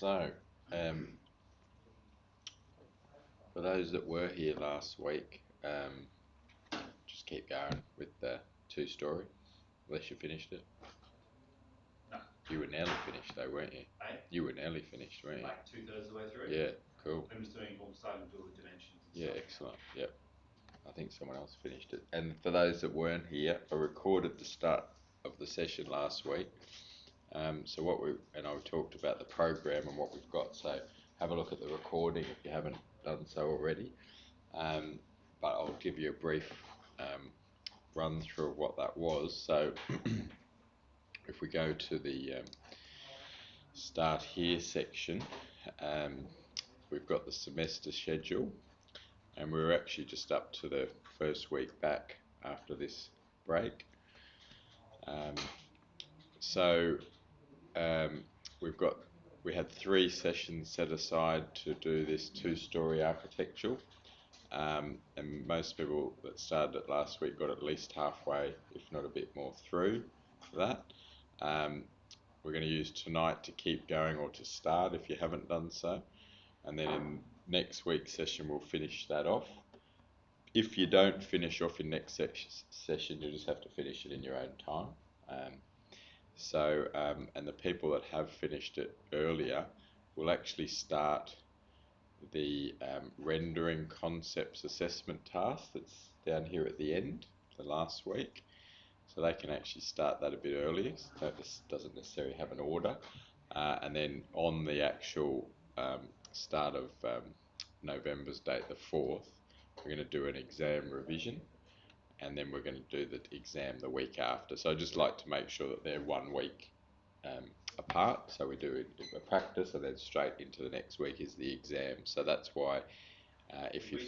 So, for those that were here last week, just keep going with the two-story, unless you finished it. No. You were nearly finished though, weren't you? Eh? You were nearly finished, weren't you? Like 2/3 of the way through? Yeah, cool. I'm just starting to do all the dimensions and Yeah, stuff. excellent. Yep. I think someone else finished it. And for those that weren't here, I recorded the start of the session last week. So I talked about the program and what we've got. So have a look at the recording if you haven't done so already. But I'll give you a brief run through of what that was. So if we go to the start here section, we've got the semester schedule, and we're actually just up to the first week back after this break. So we had 3 sessions set aside to do this two-story architectural, and most people that started it last week got at least halfway, if not a bit more through that. We're going to use tonight to keep going or to start if you haven't done so, and then in next week's session we'll finish that off. If you don't finish off in next session, you just have to finish it in your own time. And the people that have finished it earlier will actually start the rendering concepts assessment task that's down here at the end, the last week. So they can actually start that a bit earlier. So this doesn't necessarily have an order. And then on the actual start of November's date, the 4th, we're going to do an exam revision, and then we're going to do the exam the week after. So I just like to make sure that they're 1 week apart. So we do a practice, and then straight into the next week is the exam. So that's why if you...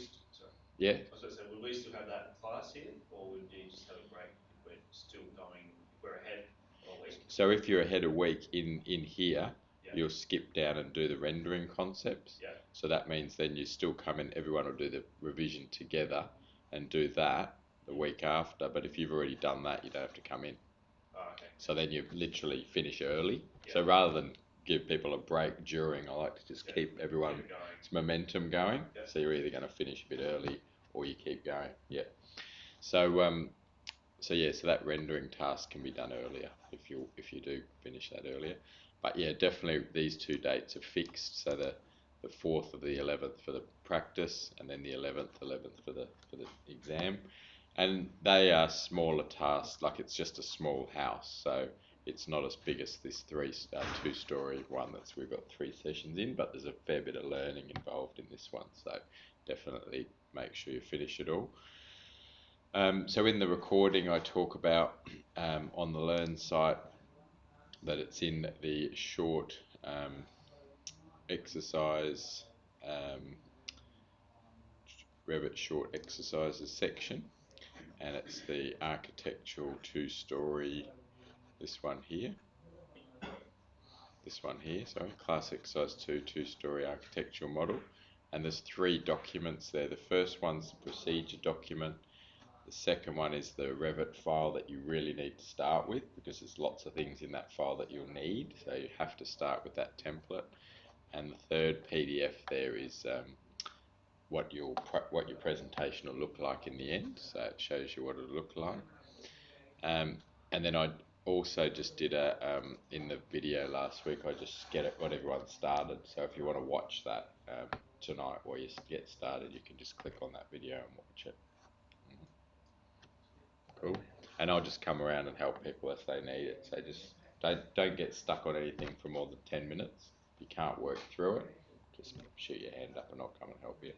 Yeah. I was going to say, would we still have that class here, or would you just have a break if we're still going, if we're ahead a week? So if you're ahead a week in here, yeah, you'll skip down and do the rendering concepts. Yeah. So that means then you still come in, everyone will do the revision together and do that the week after. But if you've already done that, you don't have to come in. Oh, okay. So then you literally finish early. Yeah. So rather than give people a break during, I like to just keep everyone's momentum going. Yeah. So you're either going to finish a bit early or you keep going. Yeah. So so that rendering task can be done earlier if you do finish that earlier. But yeah, definitely these 2 dates are fixed. So the 4th of the 11th for the practice, and then the 11th for the exam. And they are smaller tasks, like it's just a small house, so it's not as big as this 2-story one we've got 3 sessions in, but there's a fair bit of learning involved in this one, so definitely make sure you finish it all. So in the recording I talk about on the Learn site that it's in the short exercise, Revit short exercises section, and it's the architectural 2-story, this one here, sorry, class exercise 2-story architectural model. And there's 3 documents there. The first one's the procedure document. The second one is the Revit file that you really need to start with, because there's lots of things in that file that you'll need, so you have to start with that template. And the third PDF there is what your presentation will look like in the end, so it shows you what it'll look like. And then I also just did in the video last week, I just got everyone started, so if you want to watch that tonight while you get started, you can just click on that video and watch it. Cool. And I'll just come around and help people if they need it. So just don't get stuck on anything for more than 10 minutes. If you can't work through it, just shoot your hand up and I'll come and help you.